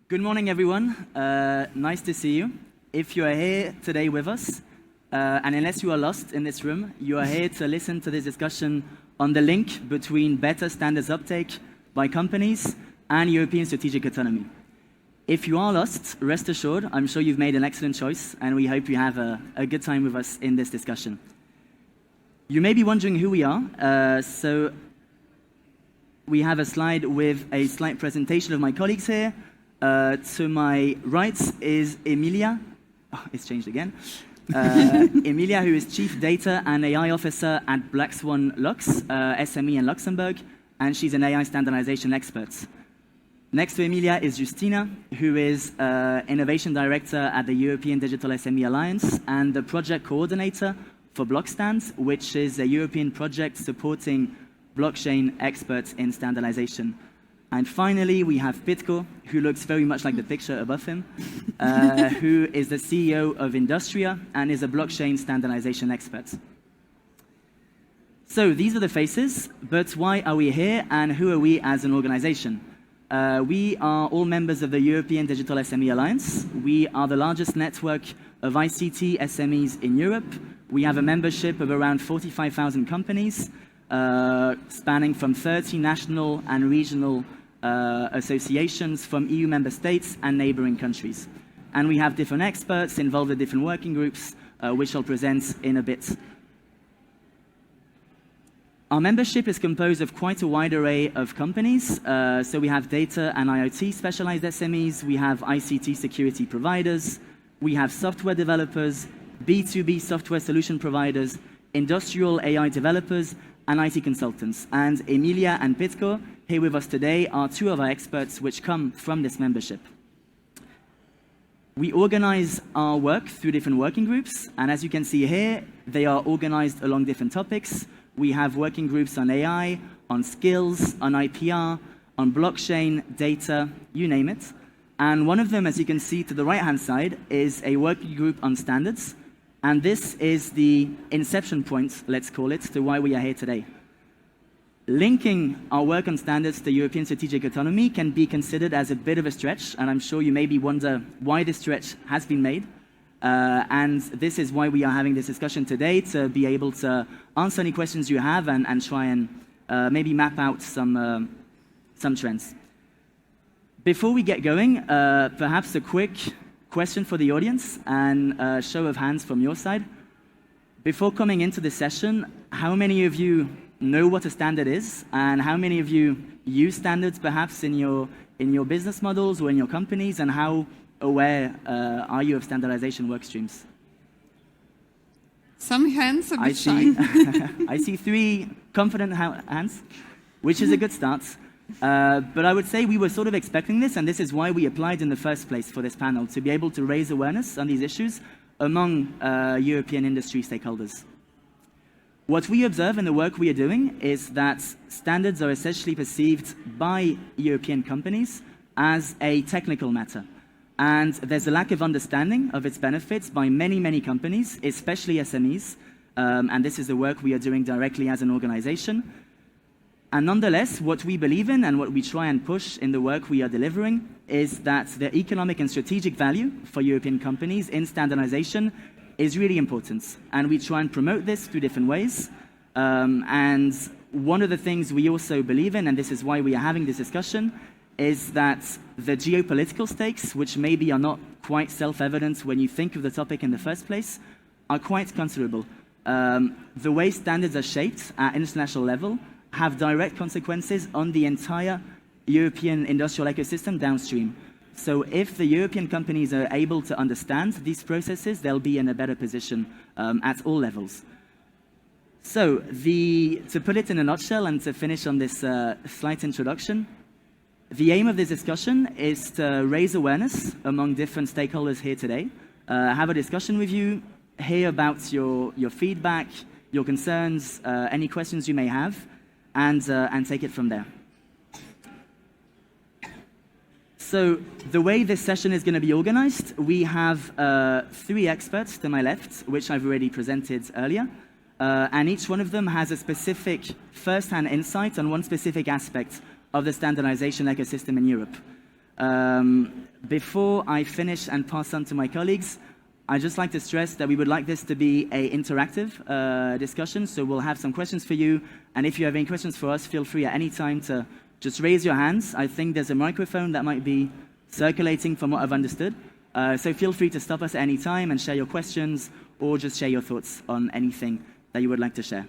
Good morning, everyone. Nice to see you. If you are here today with us, and unless you are lost in this room, you are here to listen to this discussion on the link between better standards uptake by companies and European strategic autonomy. If you are lost, rest assured, I'm sure you've made an excellent choice, and we hope you have a good time with us in this discussion. You may be wondering who we are, so we have a slide with a slight presentation of my colleagues here. To my right is Emilia. Oh, it's changed again. Emilia, who is Chief Data and AI Officer at Black Swan Lux, SME in Luxembourg, and she's an AI standardization expert. Next to Emilia is Justina, who is Innovation Director at the European Digital SME Alliance and the Project Coordinator for Blockstand, which is a European project supporting blockchain experts in standardization. And finally, we have Pitko, who looks very much like the picture above him, who is the CEO of Industria and is a blockchain standardization expert. So these are the faces, but why are we here and who are we as an organization? We are all members of the European Digital SME Alliance. We are the largest network of ICT SMEs in Europe. We have a membership of around 45,000 companies, spanning from 30 national and regional associations from EU member states and neighboring countries. And we have different experts involved in different working groups, which I'll present in a bit. Our membership is composed of quite a wide array of companies. So we have data and IoT specialized SMEs, we have ICT security providers, we have software developers, B2B software solution providers, industrial AI developers, and IT consultants. And Emilia and Pitko, here with us today, are two of our experts which come from this membership. We organize our work through different working groups, and as you can see here, they are organized along different topics. We have working groups on AI, on skills, on IPR, on blockchain, data, you name it. And one of them, as you can see to the right-hand side, is a working group on standards. And this is the inception point, let's call it, to why we are here today. Linking our work on standards to European strategic autonomy can be considered as a bit of a stretch, and I'm sure you maybe wonder why this stretch has been made. And this is why we are having this discussion today, to be able to answer any questions you have and try and maybe map out some trends. Before we get going, perhaps a quick question for the audience and a show of hands from your side. Before coming into this session, how many of you know what a standard is, and how many of you use standards perhaps in your business models or in your companies, and how aware are you of standardization work streams? Some hands a bit shy. I see 3 confident hands, which is a good start. But I would say we were sort of expecting this, and this is why we applied in the first place for this panel, to be able to raise awareness on these issues among European industry stakeholders. What we observe in the work we are doing is that standards are essentially perceived by European companies as a technical matter. And there's a lack of understanding of its benefits by many, many companies, especially SMEs. And this is the work we are doing directly as an organization. And nonetheless, what we believe in and what we try and push in the work we are delivering is that the economic and strategic value for European companies in standardization is really important. And we try and promote this through different ways. And one of the things we also believe in, and this is why we are having this discussion, is that the geopolitical stakes, which maybe are not quite self-evident when you think of the topic in the first place, are quite considerable. The way standards are shaped at international level have direct consequences on the entire European industrial ecosystem downstream. So if the European companies are able to understand these processes, they'll be in a better position at all levels. So to put it in a nutshell and to finish on this slight introduction, the aim of this discussion is to raise awareness among different stakeholders here today, have a discussion with you, hear about your feedback, your concerns, any questions you may have, and take it from there. So the way this session is going to be organized, we have 3 experts to my left, which I've already presented earlier. And each one of them has a specific first-hand insight on one specific aspect of the standardization ecosystem in Europe. Before I finish and pass on to my colleagues, I'd just like to stress that we would like this to be an interactive discussion, so we'll have some questions for you, and if you have any questions for us, feel free at any time to just raise your hands. I think there's a microphone that might be circulating from what I've understood, so feel free to stop us at any time and share your questions, or just share your thoughts on anything that you would like to share.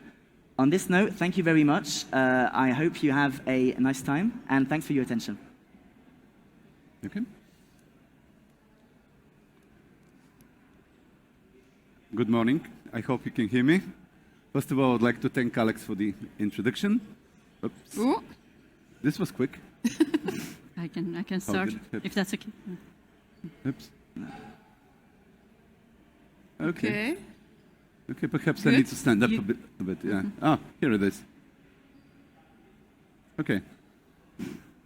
On this note, thank you very much. I hope you have a nice time, and thanks for your attention. Okay. Good morning. I hope you can hear me. First of all, I'd like to thank Alex for the introduction. Oops. Ooh. This was quick. I can start, if that's okay. Oops. Okay. Okay, perhaps Good. I need to stand up a bit. Yeah. Ah, here it is. Okay.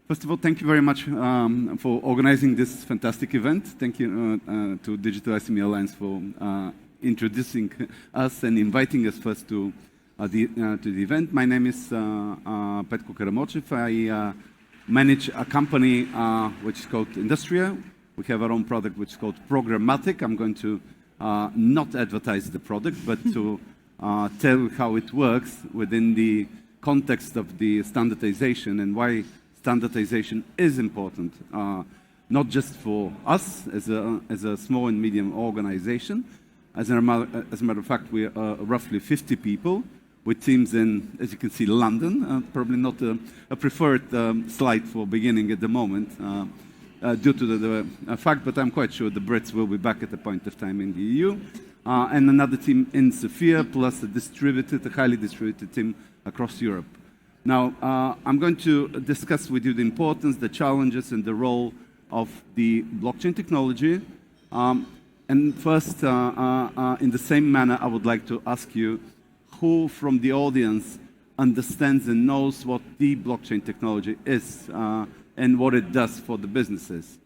First of all, thank you very much for organizing this fantastic event. Thank you to Digital SME Alliance for introducing us and inviting us first to the event. My name is Petko Karamochev. I manage a company which is called Industria. We have our own product which is called Programmatic. I'm going to not advertise the product, but to tell how it works within the context of the standardization and why standardization is important, not just for us as a small and medium organization. As a matter of fact, we are roughly 50 people with teams in, as you can see, London. Probably not a preferred slide for beginning at the moment due to the fact, but I'm quite sure the Brits will be back at a point of time in the EU. And another team in Sofia, plus a highly distributed team across Europe. Now, I'm going to discuss with you the importance, the challenges, and the role of the blockchain technology. And first, in the same manner, I would like to ask you who from the audience understands and knows what the blockchain technology is and what it does for the businesses.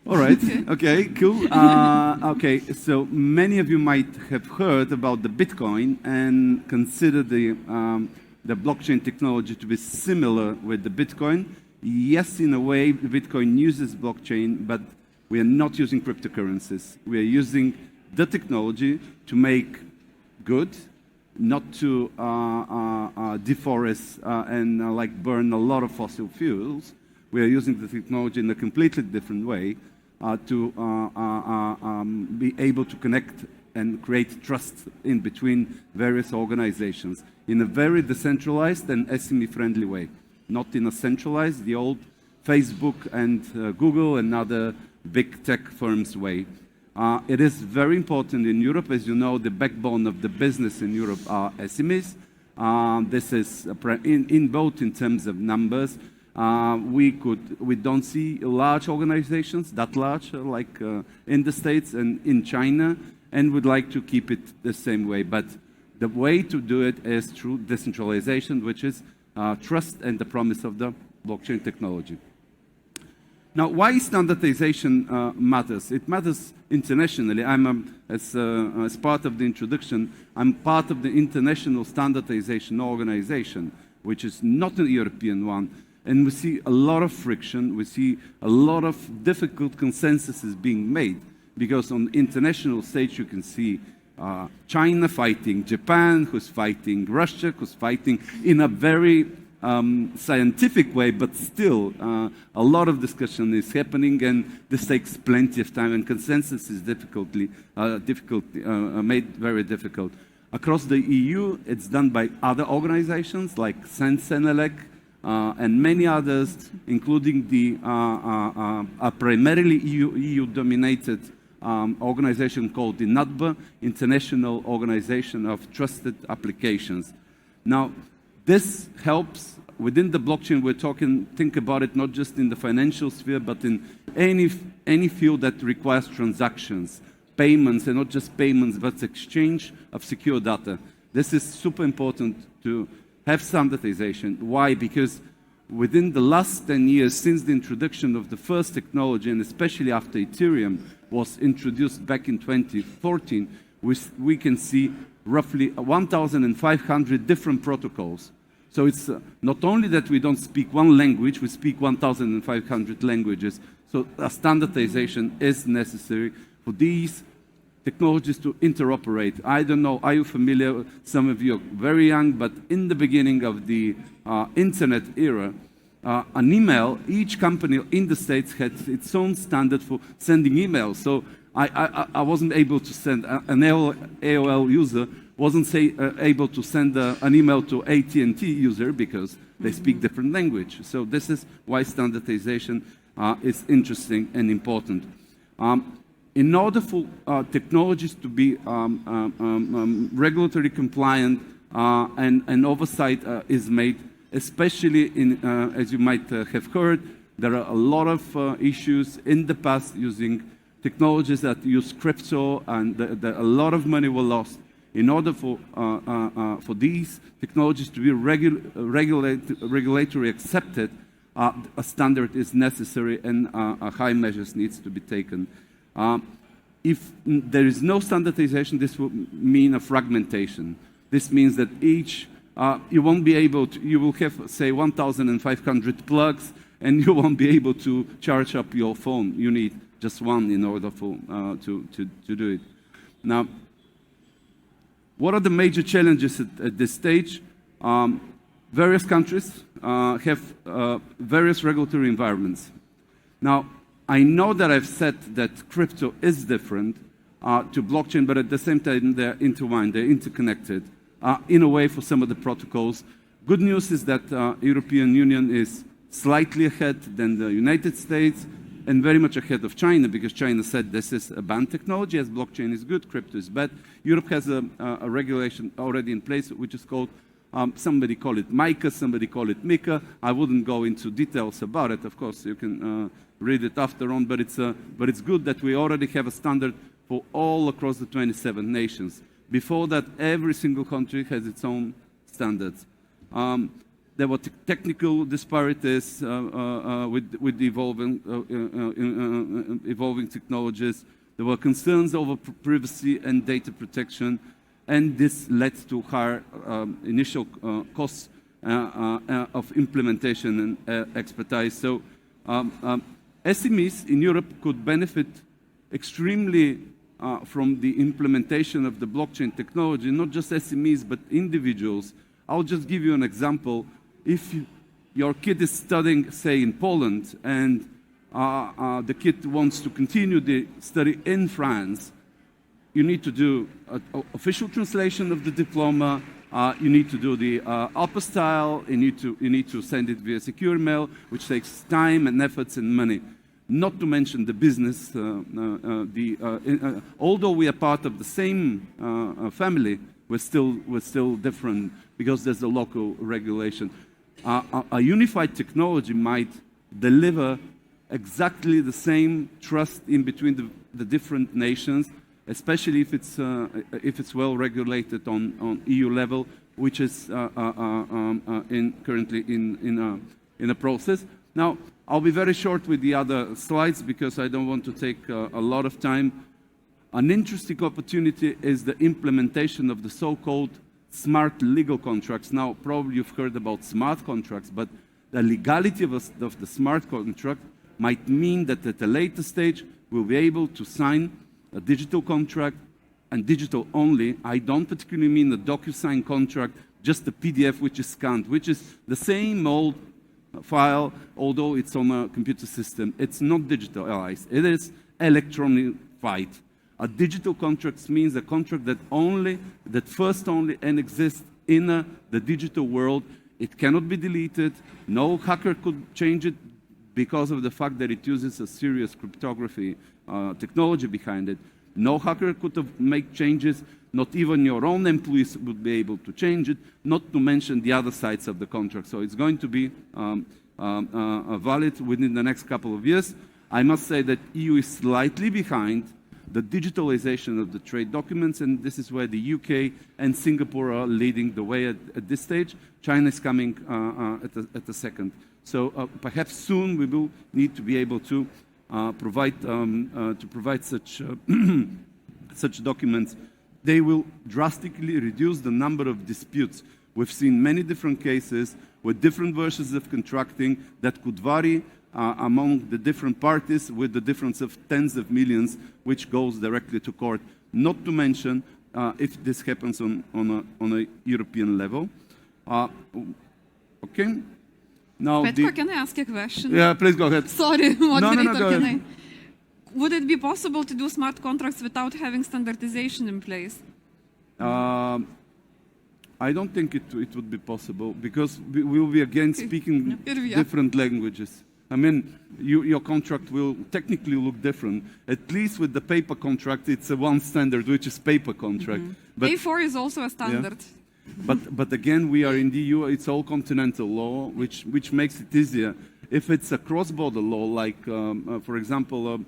All right, okay, cool. Okay, so many of you might have heard about the Bitcoin and consider the blockchain technology to be similar with the Bitcoin. Yes, in a way, Bitcoin uses blockchain, but we are not using cryptocurrencies. We are using the technology to make good, not to deforest and like burn a lot of fossil fuels. We are using the technology in a completely different way to be able to connect and create trust in between various organizations in a very decentralized and SME-friendly way, not in a centralized, the old Facebook and Google and other big tech firms way. It is very important in Europe. As you know, the backbone of the business in Europe are SMEs. This is in both in terms of numbers. We don't see large organizations, that large, like in the States and in China, and would like to keep it the same way. But the way to do it is through decentralization, which is trust and the promise of the blockchain technology. Now, why standardization matters? It matters internationally. As part of the introduction, I'm part of the International Standardization Organization, which is not a European one. And we see a lot of friction. We see a lot of difficult consensuses being made. Because on the international stage, you can see China fighting Japan, who's fighting Russia, who's fighting in a very scientific way, but still a lot of discussion is happening, and this takes plenty of time, and consensus is made very difficult. Across the EU, it's done by other organizations like Sensenelec and many others, including the primarily EU-dominated organization called the NATBA, International Organization of Trusted Applications. Now, this helps within the blockchain. Think about it not just in the financial sphere, but in any field that requires transactions, payments, and not just payments, but exchange of secure data. This is super important to have standardization. Why? Because within the last 10 years, since the introduction of the first technology, and especially after Ethereum was introduced back in 2014, we can see roughly 1,500 different protocols So it's not only that we don't speak one language, we speak 1,500 languages. So a standardization is necessary for these technologies to interoperate. I don't know, are you familiar? Some of you are very young, but in the beginning of the internet era, an email, each company in the States had its own standard for sending emails. So I wasn't able to send, an AOL user wasn't able to send an email to AT&T user because they speak different language. So this is why standardization is interesting and important. In order for technologies to be regulatory compliant and oversight is made, especially in, as you might have heard, there are a lot of issues in the past using technologies that use crypto, and a lot of money was lost. In order for these technologies to be regulatory accepted, a standard is necessary and high measures needs to be taken. If there is no standardization, this will mean a fragmentation. This means that each, you won't be able to, you will have, say, 1,500 plugs, and you won't be able to charge up your phone. You need just one in order for, to do it. Now, what are the major challenges at this stage? Various countries have various regulatory environments. Now, I know that I've said that crypto is different to blockchain, but at the same time, they're intertwined, they're interconnected in a way for some of the protocols. Good news is that European Union is slightly ahead than the United States and very much ahead of China, because China said this is a banned technology, as blockchain is good, crypto is bad. Europe has a regulation already in place, which is called, somebody call it MiCA, somebody call it MiCA. I wouldn't go into details about it. Of course, you can read it after on, but it's good that we already have a standard for all across the 27 nations. Before that, every single country has its own standards. There were technical disparities with the evolving technologies. There were concerns over privacy and data protection, and this led to higher initial costs of implementation and expertise. So SMEs in Europe could benefit extremely from the implementation of the blockchain technology, not just SMEs, but individuals. I'll just give you an example. If your kid is studying, say, in Poland, and the kid wants to continue the study in France, you need to do an official translation of the diploma, you need to do the apostille, you need to send it via secure mail, which takes time and efforts and money. Not to mention the business. Although we are part of the same family, we're still different because there's a local regulation. A unified technology might deliver exactly the same trust in between the different nations, especially if it's well regulated on EU level, which is currently in a process. Now, I'll be very short with the other slides because I don't want to take a lot of time. An interesting opportunity is the implementation of the so-called smart legal contracts. Now, probably you've heard about smart contracts, but the legality of the smart contract might mean that at a later stage, we'll be able to sign a digital contract, and digital only. I don't particularly mean a DocuSign contract, just a PDF which is scanned, which is the same old file, although it's on a computer system. It's not digitalized. It is electronified. A digital contract means a contract that first only and exists in the digital world. It cannot be deleted. No hacker could change it because of the fact that it uses a serious cryptography technology behind it. No hacker could make changes. Not even your own employees would be able to change it, not to mention the other sides of the contract. So it's going to be valid within the next couple of years. I must say that EU is slightly behind the digitalization of the trade documents, and this is where the UK and Singapore are leading the way at this stage. China is coming at the second. So perhaps soon we will need to be able to provide such such documents. They will drastically reduce the number of disputes We've seen many different cases with different versions of contracting that could vary among the different parties with the difference of tens of millions, which goes directly to court. Not to mention if this happens on a European level. Okay. Now, Petko, can I ask a question? Yeah, please go ahead. Sorry, moderator, no, go can ahead. Would it be possible to do smart contracts without having standardization in place? I don't think it would be possible because we will be again speaking different languages. I mean, your contract will technically look different. At least with the paper contract, it's a one standard, which is paper contract. But, A4 is also a standard. Yeah. But again, we are in the EU, it's all continental law, which makes it easier. If it's a cross-border law, like, for example,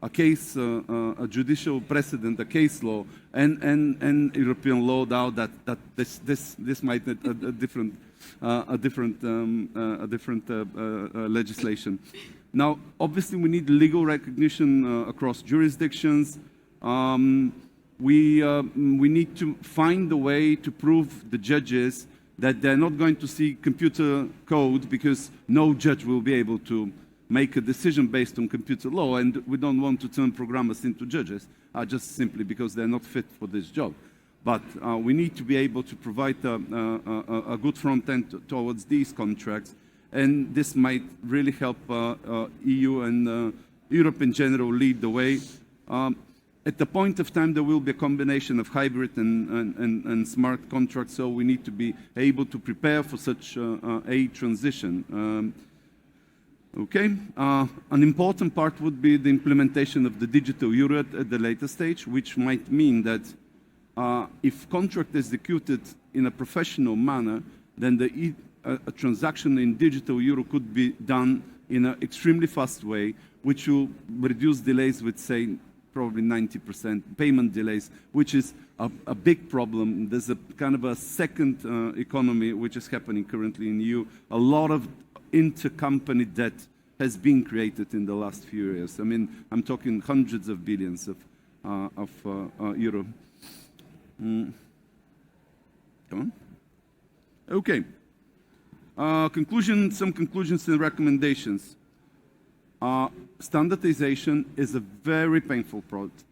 a case, a judicial precedent, a case law, and European law, now that this might need a different legislation. Now, obviously, we need legal recognition across jurisdictions. We need to find a way to prove the judges that they're not going to see computer code, because no judge will be able to make a decision based on computer law, and we don't want to turn programmers into judges, just simply because they're not fit for this job. But we need to be able to provide a good front end towards these contracts, and this might really help EU and Europe in general lead the way. At the point of time, there will be a combination of hybrid and smart contracts, so we need to be able to prepare for such a transition. Okay, an important part would be the implementation of the digital euro at the later stage, which might mean that if contract is executed in a professional manner, then a transaction in digital euro could be done in an extremely fast way, which will reduce delays with, say, probably 90% payment delays, which is a big problem. There's a kind of a second economy which is happening currently in the EU. A lot of intercompany debt has been created in the last few years. I mean, I'm talking hundreds of billions of euro. Come on. Okay. Some conclusions and recommendations. Standardization is a very painful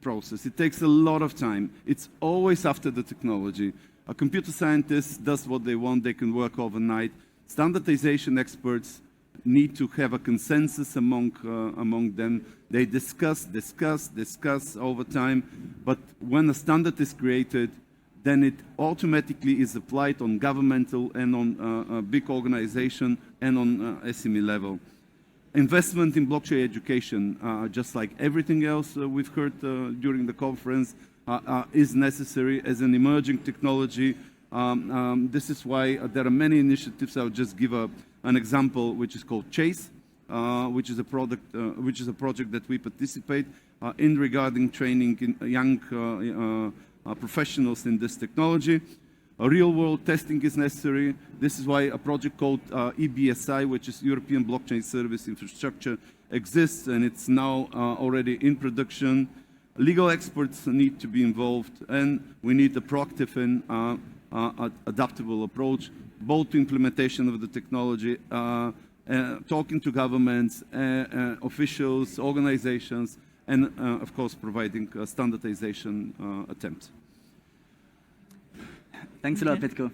process. It takes a lot of time. It's always after the technology. A computer scientist does what they want. They can work overnight. Standardization experts need to have a consensus among them. They discuss over time. But when a standard is created, then it automatically is applied on governmental and on a big organization and on SME level. Investment in blockchain education, just like everything else we've heard during the conference, is necessary as an emerging technology. This is why there are many initiatives. I'll just give an example, which is called Chase, which is a project that we participate in regarding training in young professionals in this technology. Real-world testing is necessary. This is why a project called EBSI, which is European Blockchain Service Infrastructure, exists, and it's now already in production. Legal experts need to be involved, and we need a proactive and adaptable approach, both to implementation of the technology, talking to governments, officials, organizations, and of course providing standardization attempts. Thanks a lot, Petko.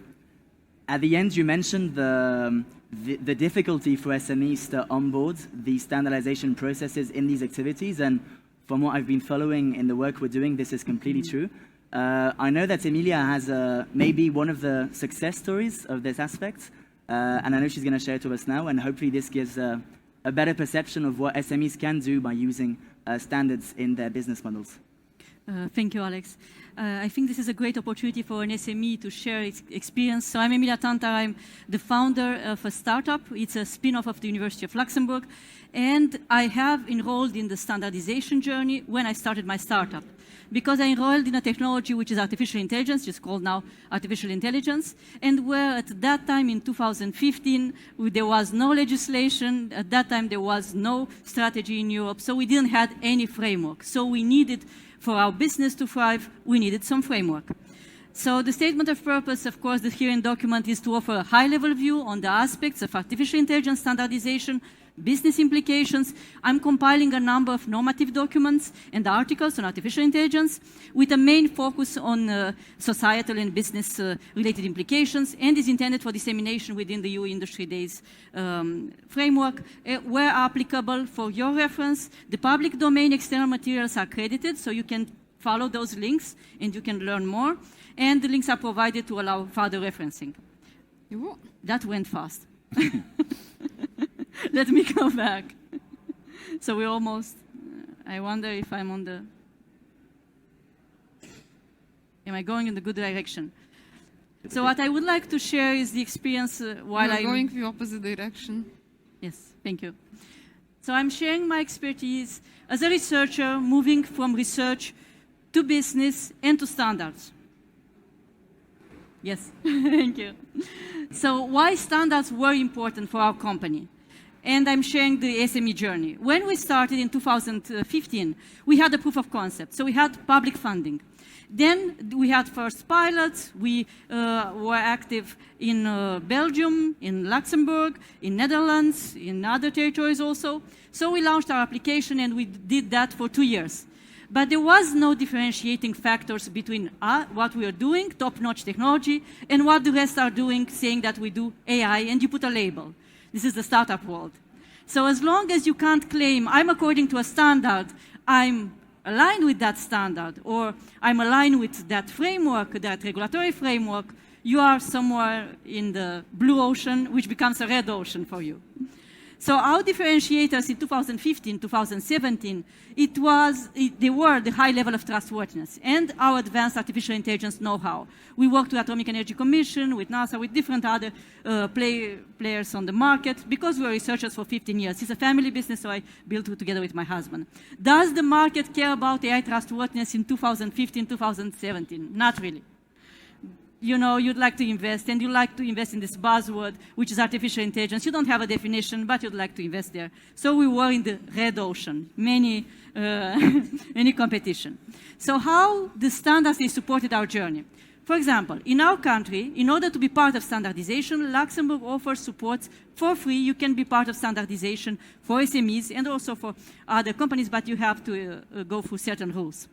At the end, you mentioned the difficulty for SMEs to onboard the standardization processes in these activities, and from what I've been following in the work we're doing, this is completely true. I know that Emilia has maybe one of the success stories of this aspect, and I know she's going to share it with us now, and hopefully this gives a better perception of what SMEs can do by using standards in their business models. Thank you, Alex. I think this is a great opportunity for an SME to share its experience. So I'm Emilia Tantar. I'm the founder of a startup. It's a spin-off of the University of Luxembourg. And I have enrolled in the standardization journey when I started my startup, because I enrolled in a technology which is artificial intelligence, just called now artificial intelligence, and where at that time in 2015, there was no legislation. At that time, there was no strategy in Europe, so we didn't have any framework. So we needed, for our business to thrive, we needed some framework. So the statement of purpose, of course, the hearing document is to offer a high-level view on the aspects of artificial intelligence standardization, business implications. I'm compiling a number of normative documents and articles on artificial intelligence with a main focus on societal and business-related implications, and is intended for dissemination within the EU Industry Days framework. Where applicable, for your reference, the public domain external materials are credited, so you can follow those links and you can learn more. And the links are provided to allow further referencing. That went fast. Let me go back. So we're almost, I wonder if I'm on the, am I going in the good direction? So what I would like to share is the experience while I'm going the opposite direction. Yes, thank you. So I'm sharing my expertise as a researcher, moving from research to business and to standards. Yes, thank you. So why standards were important for our company? And I'm sharing the SME journey. When we started in 2015, we had a proof of concept. So we had public funding. Then we had first pilots. We were active in Belgium, in Luxembourg, in Netherlands, in other territories also. So we launched our application and we did that for 2 years. But there was no differentiating factors between what we are doing, top-notch technology, and what the rest are doing, saying that we do AI, and you put a label. This is the startup world. So as long as you can't claim, I'm according to a standard, I'm aligned with that standard, or I'm aligned with that framework, that regulatory framework, you are somewhere in the blue ocean, which becomes a red ocean for you. So our differentiators in 2015, 2017, they were the high level of trustworthiness and our advanced artificial intelligence know-how. We worked with Atomic Energy Commission, with NASA, with different other players on the market, because we were researchers for 15 years. It's a family business, so I built it together with my husband. Does the market care about AI trustworthiness in 2015, 2017? Not really. You know, you'd like to invest, and you like to invest in this buzzword, which is artificial intelligence. You don't have a definition, but you'd like to invest there. So we were in the red ocean, many competition. So how the standards, they supported our journey. For example, in our country, in order to be part of standardization, Luxembourg offers support for free. You can be part of standardization for SMEs and also for other companies, but you have to go through certain rules.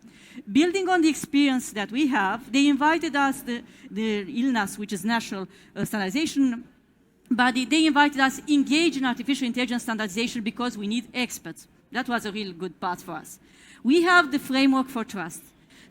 Building on the experience that we have, they invited us, the ILNAS, which is National Standardization Body, they invited us to engage in artificial intelligence standardization because we need experts. That was a real good path for us. We have the framework for trust.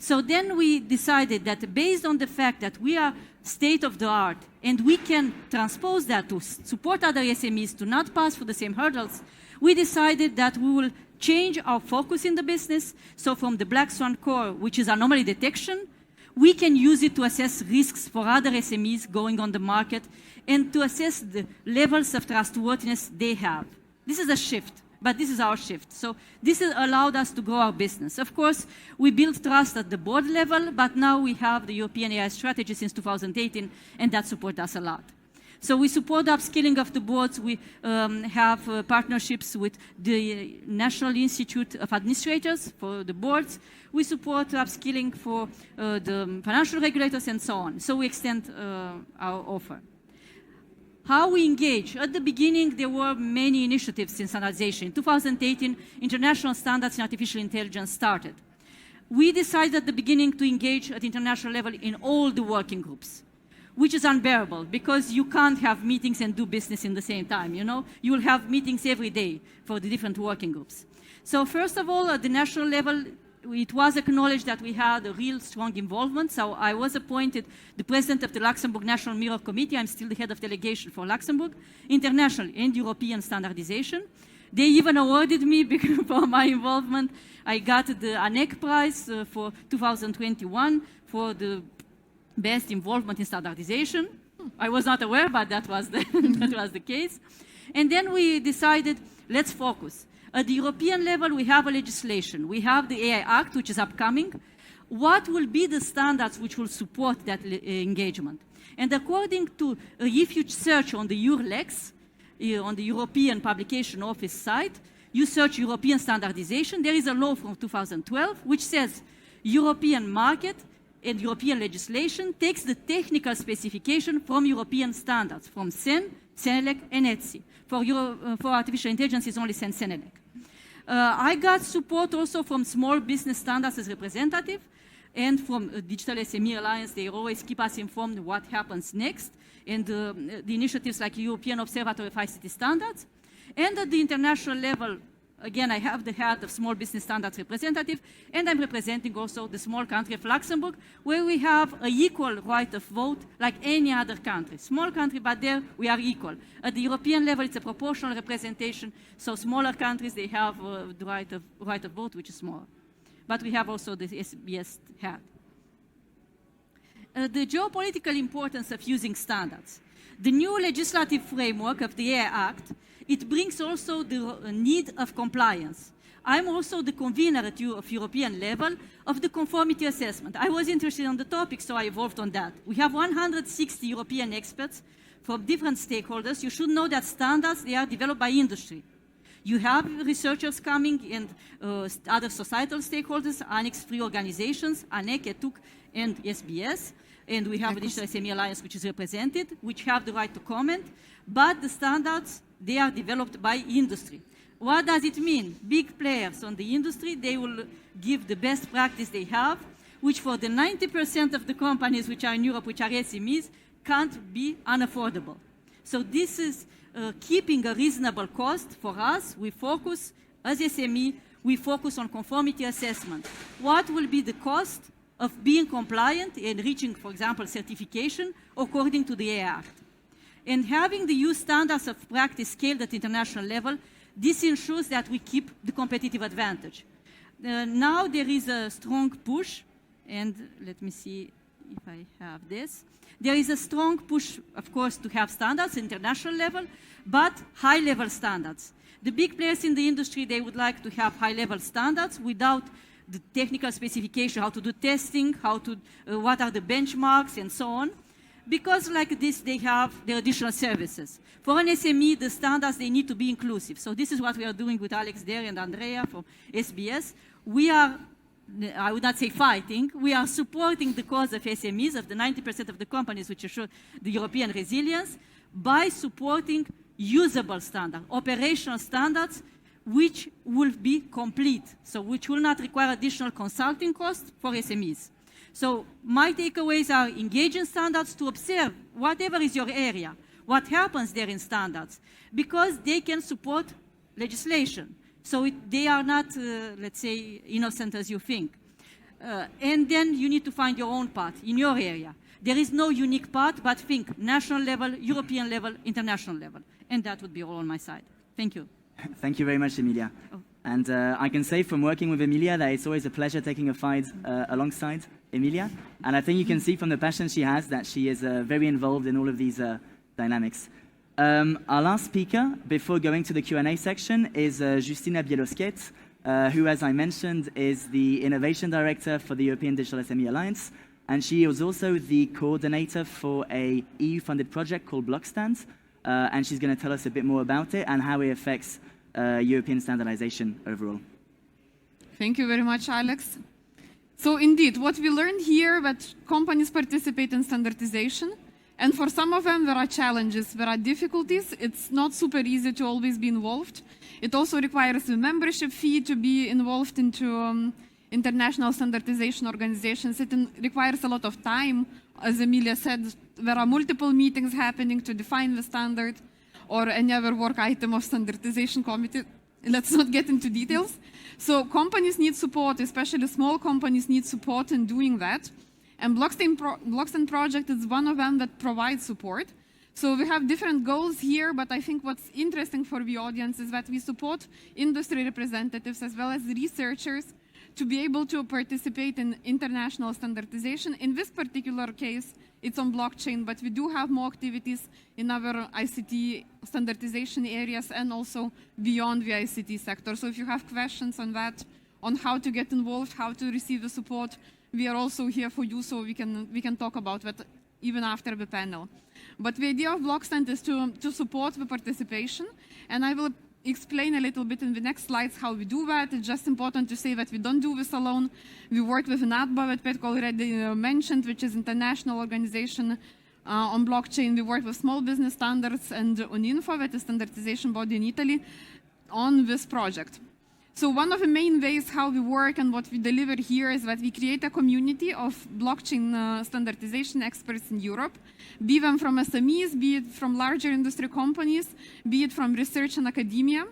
So then we decided that based on the fact that we are state of the art and we can transpose that to support other SMEs to not pass through the same hurdles, we decided that we will change our focus in the business. So from the Black Swan core, which is anomaly detection, we can use it to assess risks for other SMEs going on the market and to assess the levels of trustworthiness they have. This is a shift. But this is our shift. So this has allowed us to grow our business. Of course, we built trust at the board level, but now we have the European AI strategy since 2018, and that supports us a lot. So we support the upskilling of the boards. We have partnerships with the National Institute of Administrators for the boards. We support upskilling for the financial regulators and so on. So we extend our offer. How we engage. At the beginning, there were many initiatives in standardization. In 2018, international standards in artificial intelligence started. We decided at the beginning to engage at international level in all the working groups, which is unbearable because you can't have meetings and do business in the same time, you know? You will have meetings every day for the different working groups. So first of all, at the national level, it was acknowledged that we had a real strong involvement. So I was appointed the president of the Luxembourg National Mirror Committee. I'm still the head of delegation for Luxembourg, international and European standardization. They even awarded me for my involvement. I got the ANEC prize for 2021 for the best involvement in standardization. I was not aware, but that was that was the case. And then we decided, let's focus. At the European level, we have a legislation. We have the AI Act, which is upcoming. What will be the standards which will support that engagement? And according to, if you search on the EURLEX, on the European Publication Office site, you search European standardization, there is a law from 2012 which says European market and European legislation takes the technical specification from European standards, from CEN, CENELEC, and ETSI. For artificial intelligence, it's only CEN, CENELEC. I got support also from Small Business Standards as representative, and from Digital SME Alliance. They always keep us informed what happens next, and the initiatives like European Observatory of ICT Standards. And at the international level, again, I have the head of Small Business Standards representative, and I'm representing also the small country of Luxembourg, where we have an equal right of vote like any other country. Small country, but there we are equal. At the European level, it's a proportional representation, so smaller countries, they have the right of vote, which is smaller. But we have also the SBS head. The geopolitical importance of using standards. The new legislative framework of the AI Act, it brings also the need of compliance. I'm also the convener at European level of the conformity assessment. I was interested in the topic, so I evolved on that. We have 160 European experts from different stakeholders. You should know that standards, they are developed by industry. You have researchers coming and other societal stakeholders, Annex 3 organizations, ANEC, ETUC, and SBS. And we have the Digital SME Alliance, which is represented, which have the right to comment. But the standards, they are developed by industry. What does it mean? Big players on the industry, they will give the best practice they have, which for the 90% of the companies which are in Europe, which are SMEs, can't be unaffordable. So this is keeping a reasonable cost for us. We focus, as SME, we focus on conformity assessment. What will be the cost of being compliant and reaching, for example, certification according to the AI Act? And having the EU standards of practice scaled at international level, this ensures that we keep the competitive advantage. Now there is a strong push, and let me see if I have this. There is a strong push, of course, to have standards at international level, but high-level standards. The big players in the industry, they would like to have high-level standards without the technical specification, how to do testing, what are the benchmarks, and so on. Because like this, they have their additional services. For an SME, the standards, they need to be inclusive. So this is what we are doing with Alex there and Andrea from SBS. We are, I would not say fighting, we are supporting the cause of SMEs, of the 90% of the companies which assure the European resilience, by supporting usable standards, operational standards, which will be complete, so which will not require additional consulting costs for SMEs. So my takeaways are engage in standards to observe whatever is your area, what happens there in standards, because they can support legislation. So they are not, let's say, innocent as you think. And then you need to find your own path in your area. There is no unique path, but think national level, European level, international level. And that would be all on my side. Thank you. Thank you very much, Emilia. Oh. And I can say from working with Emilia that it's always a pleasure taking a fight alongside Emilia. And I think you can see from the passion she has that she is very involved in all of these dynamics. Our last speaker, before going to the Q&A section, is Justina Bielosket, who, as I mentioned, is the Innovation Director for the European Digital SME Alliance. And she is also the coordinator for a EU-funded project called Blockstand. And she's going to tell us a bit more about it and how it affects European standardization overall. Thank you very much, Alex. So indeed, what we learned here that companies participate in standardization, and for some of them there are challenges, there are difficulties. It's not super easy to always be involved. It also requires a membership fee to be involved into international standardization organizations. It requires a lot of time. As Emilia said, there are multiple meetings happening to define the standard or any other work item of standardization committee. Let's not get into details. So companies need support, especially small companies need support in doing that. And Blockstand project is one of them that provides support. So we have different goals here, but I think what's interesting for the audience is that we support industry representatives as well as researchers to be able to participate in international standardization. In this particular case, it's on blockchain, but we do have more activities in other ICT standardization areas and also beyond the ICT sector. So if you have questions on that, on how to get involved, how to receive the support, we are also here for you, so we can talk about that even after the panel. But the idea of Blockstand is to support the participation, and I will explain a little bit in the next slides how we do that. It's just important to say that we don't do this alone. We work with NATBA that Petko already mentioned, which is international organization on blockchain. We work with Small Business Standards and UNINFO, that is standardization body in Italy, on this project. So one of the main ways how we work and what we deliver here is that we create a community of blockchain standardization experts in Europe, be them from SMEs, be it from larger industry companies, be it from research and academia,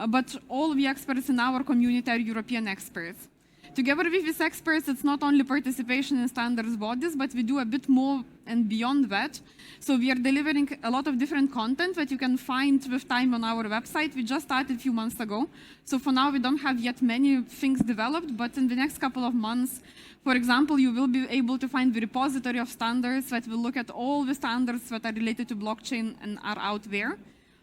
but all the experts in our community are European experts. Together with these experts, it's not only participation in standards bodies, but we do a bit more and beyond that. So we are delivering a lot of different content that you can find with time on our website. We just started a few months ago. So for now, we don't have yet many things developed, but in the next couple of months, for example, you will be able to find the repository of standards that will look at all the standards that are related to blockchain and are out there,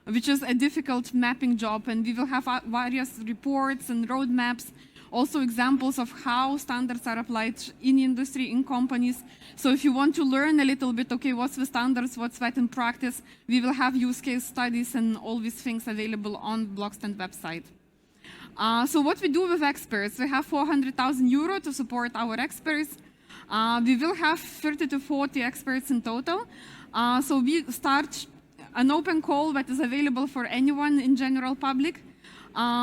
which is a difficult mapping job. And we will have various reports and roadmaps, also examples of how standards are applied in industry, in companies. So if you want to learn a little bit, okay, what's the standards, what's that in practice, we will have use case studies and all these things available on Blockstand website. So what we do with experts, we have 400,000 euro to support our experts. We will have 30 to 40 experts in total. So we start an open call that is available for anyone in general public.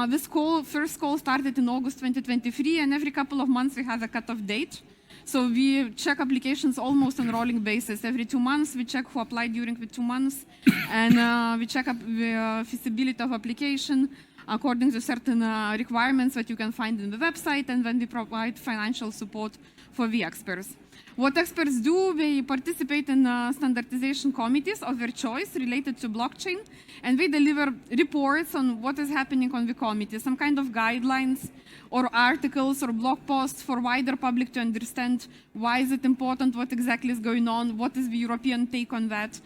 This first call started in August 2023, and every couple of months we have a cutoff date. So we check applications almost on a rolling basis. Every 2 months we check who applied during the 2 months, and we check the feasibility of application according to certain requirements that you can find in the website, and then we provide financial support for the experts. What experts do, they participate in standardization committees of their choice related to blockchain, and they deliver reports on what is happening on the committee, some kind of guidelines or articles or blog posts for wider public to understand why is it important, what exactly is going on, what is the European take on that.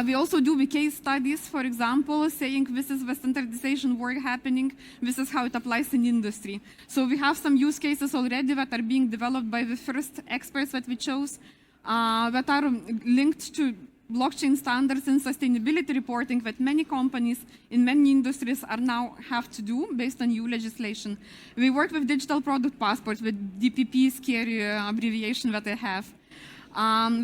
We also do the case studies, for example, saying this is the standardization work happening, this is how it applies in industry. So we have some use cases already that are being developed by the first experts that we chose that are linked to blockchain standards and sustainability reporting that many companies in many industries are now have to do based on EU legislation. We work with digital product passports, with DPP, scary abbreviation that I have.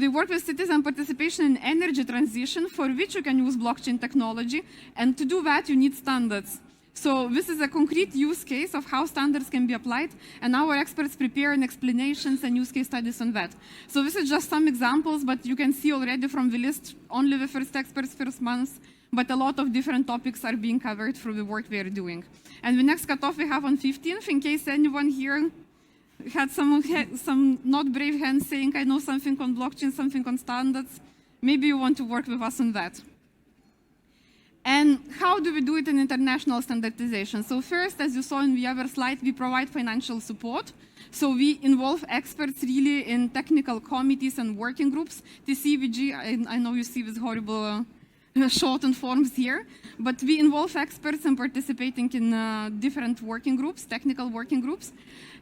We work with citizen participation in energy transition, for which you can use blockchain technology, and to do that you need standards. So this is a concrete use case of how standards can be applied, and our experts prepare explanations and use case studies on that. So this is just some examples, but you can see already from the list only the first experts first month, but a lot of different topics are being covered through the work we are doing. And the next cutoff we have on 15th, in case anyone here had some not brave hands saying, I know something on blockchain, something on standards, maybe you want to work with us on that. And how do we do it in international standardization? So first, as you saw in the other slide, we provide financial support. So we involve experts really in technical committees and working groups. TCVG, I know you see this horrible shortened forms here, but we involve experts in participating in different working groups, technical working groups.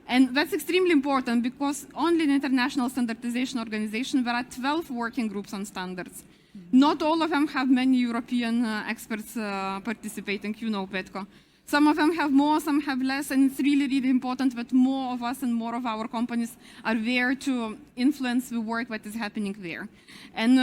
And that's extremely important because only in International Standardization Organization there are 12 working groups on standards. Not all of them have many European experts participating, you know, Petko. Some of them have more, some have less, and it's really, really important that more of us and more of our companies are there to influence the work that is happening there. And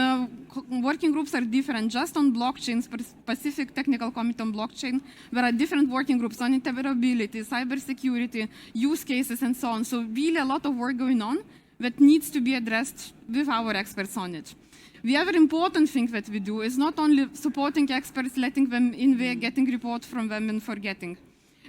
working groups are different. Just on blockchain, specific technical committee on blockchain, there are different working groups on interoperability, cybersecurity, use cases, and so on. So really a lot of work going on that needs to be addressed with our experts on it. The other important thing that we do is not only supporting experts, letting them in there, getting reports from them and forgetting.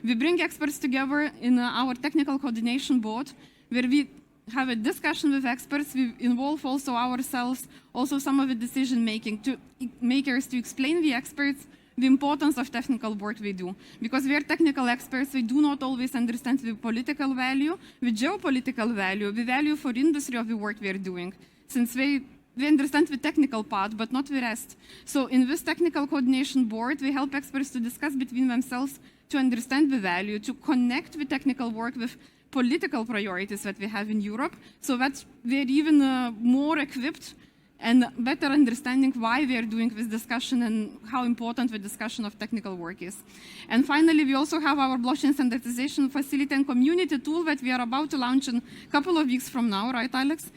We bring experts together in our technical coordination board where we have a discussion with experts. We involve also ourselves, also some of the decision makers to explain the experts the importance of technical work we do. Because we are technical experts, we do not always understand the political value, the geopolitical value, the value for industry of the work we are doing. Since we understand the technical part, but not the rest. So in this technical coordination board, we help experts to discuss between themselves to understand the value, to connect the technical work with political priorities that we have in Europe, so that we're even more equipped and better understanding why we are doing this discussion and how important the discussion of technical work is. And finally, we also have our blockchain standardization facility and community tool that we are about to launch in a couple of weeks from now, right, Alex?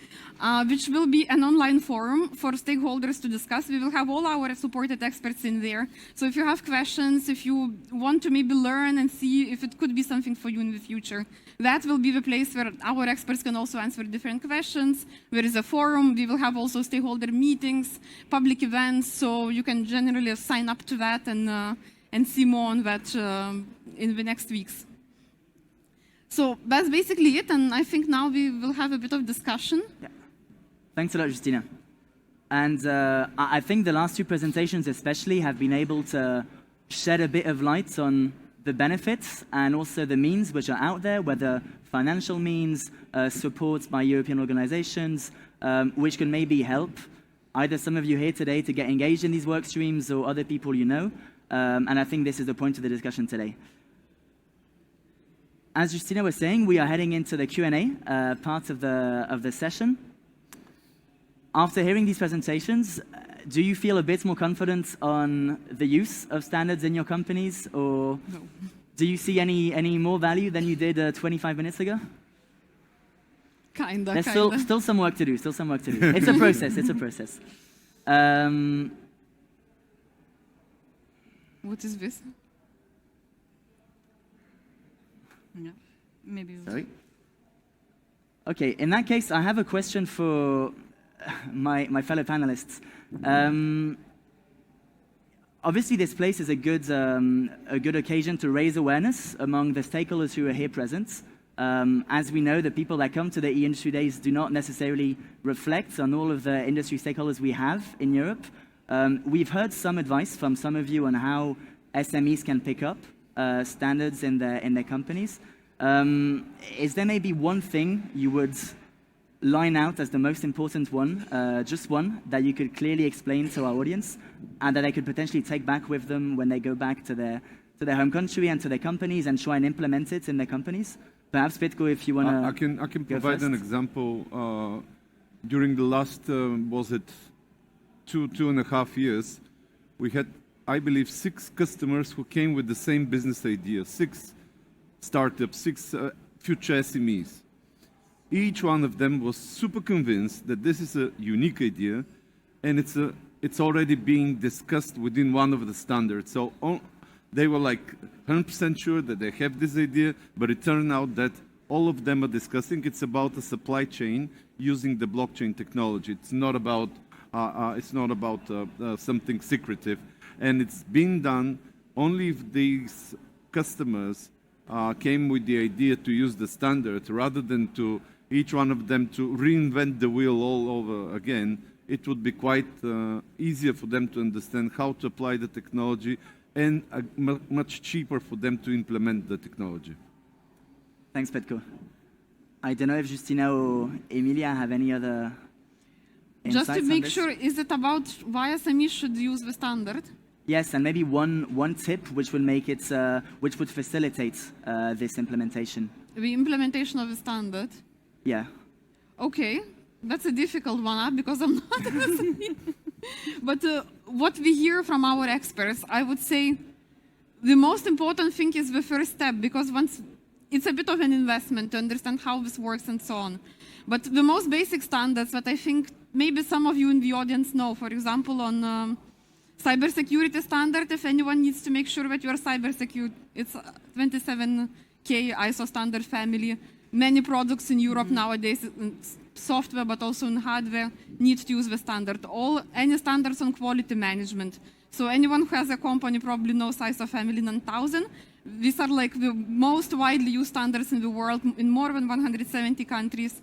Which will be an online forum for stakeholders to discuss. We will have all our supported experts in there. So if you have questions, if you want to maybe learn and see if it could be something for you in the future, that will be the place where our experts can also answer different questions. There is a forum. We will have also stakeholder meetings, public events, so you can generally sign up to that and see more on that in the next weeks. So that's basically it, and I think now we will have a bit of discussion. Yeah. Thanks a lot, Justina. And I think the last two presentations especially have been able to shed a bit of light on the benefits and also the means which are out there, whether financial means, support by European organizations, which can maybe help either some of you here today to get engaged in these work streams or other people you know. And I think this is the point of the discussion today. As Justina was saying, we are heading into the Q&A part of the session. After hearing these presentations, do you feel a bit more confident on the use of standards in your companies, or No. do you see any more value than you did 25 minutes ago? Kinda. There's still some work to do, still some work to do. It's a process, it's a process. What is this? Yeah, maybe. Sorry. Okay, in that case, I have a question for my fellow panelists. Obviously, this place is a good occasion to raise awareness among the stakeholders who are here present. As we know, the people that come to the e-industry days do not necessarily reflect on all of the industry stakeholders we have in Europe. We've heard some advice from some of you on how SMEs can pick up standards in their companies. Is there maybe one thing you would line out as the most important one, just one, that you could clearly explain to our audience and that they could potentially take back with them when they go back to their home country and to their companies and try and implement it in their companies? Perhaps, Petko, if you want to I can provide an example. During the last, was it 2.5 years, we had, I believe, 6 customers who came with the same business idea, 6 startups, 6 future SMEs. Each one of them was super convinced that this is a unique idea, and it's already being discussed within one of the standards. So they were like 100% sure that they have this idea, but it turned out that all of them are discussing it's about a supply chain using the blockchain technology. It's not about something secretive, and it's being done only if these customers came with the idea to use the standard rather than to each one of them to reinvent the wheel all over again. It would be quite easier for them to understand how to apply the technology and much cheaper for them to implement the technology. Thanks, Petko. I don't know if Justina or Emilia have any other insights Just to on make this? sure, is it about why SMEs should use the standard? Yes, and maybe one tip which will make it, which would facilitate this implementation. The implementation of the standard. Yeah. Okay, that's a difficult one because I'm not an SME. But what we hear from our experts, I would say the most important thing is the first step, because once it's a bit of an investment to understand how this works and so on. But the most basic standards that I think maybe some of you in the audience know, for example, on cybersecurity standard, if anyone needs to make sure that you are cyber secure, it's 27K ISO standard family. Many products in Europe nowadays, software but also in hardware, need to use the standard. Any standards on quality management. So anyone who has a company probably knows ISO family 9000. These are like the most widely used standards in the world in more than 170 countries.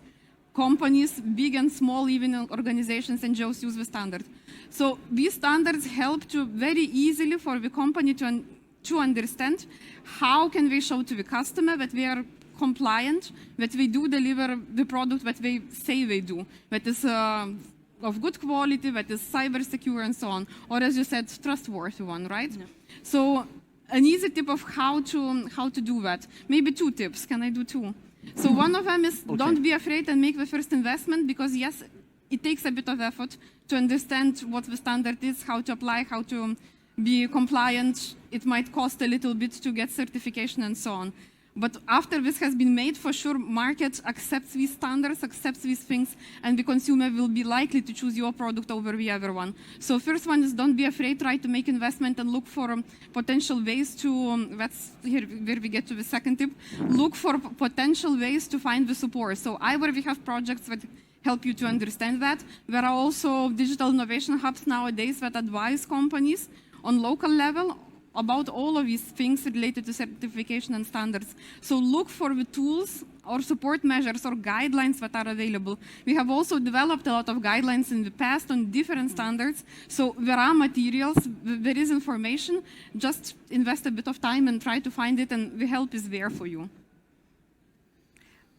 Companies, big and small, even organizations, NGOs use the standard. So these standards help to very easily for the company to understand how can they show to the customer that they are compliant, that they do deliver the product that they say they do, that is of good quality, that is cyber secure and so on, or as you said, trustworthy one, right? Yeah. So an easy tip of how to do that. Maybe 2 tips. Can I do 2? So one of them is don't be afraid and make the first investment, because yes, it takes a bit of effort to understand what the standard is, how to apply, how to be compliant. It might cost a little bit to get certification and so on. But after this has been made, for sure, market accepts these standards, accepts these things, and the consumer will be likely to choose your product over the other one. So first one is don't be afraid, try to make investment and look for potential ways to, that's here where we get to the second tip, look for potential ways to find the support. So either we have projects that help you to understand that. There are also digital innovation hubs nowadays that advise companies on local level about all of these things related to certification and standards. So look for the tools or support measures or guidelines that are available. We have also developed a lot of guidelines in the past on different standards. So there are materials, there is information, just invest a bit of time and try to find it, and the help is there for you.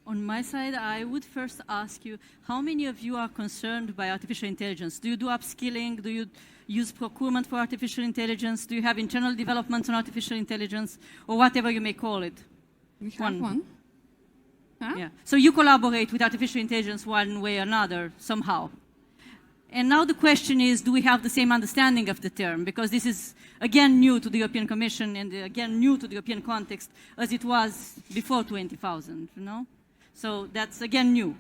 On my side, I would first ask you, how many of you are concerned by artificial intelligence? Do you do upskilling? Do you use procurement for artificial intelligence? Do you have internal developments on artificial intelligence? Or whatever you may call it? We have one. Huh? Yeah. So you collaborate with artificial intelligence one way or another, somehow. And now the question is, do we have the same understanding of the term? Because this is, again, new to the European Commission and, again, new to the European context, as it was before 20,000, you know? So that's, again, new.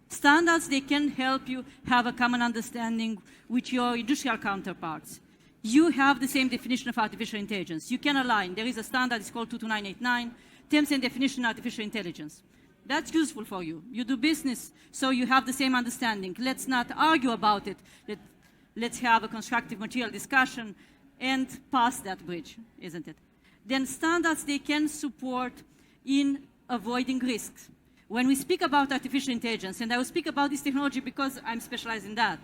Standards, they can help you have a common understanding with your industrial counterparts. You have the same definition of artificial intelligence. You can align. There is a standard, it's called 22989, terms and definition of artificial intelligence. That's useful for you. You do business, so you have the same understanding. Let's not argue about it. Let's have a constructive material discussion and pass that bridge, isn't it? Then standards, they can support in avoiding risks. When we speak about artificial intelligence, and I will speak about this technology because I'm specialized in that.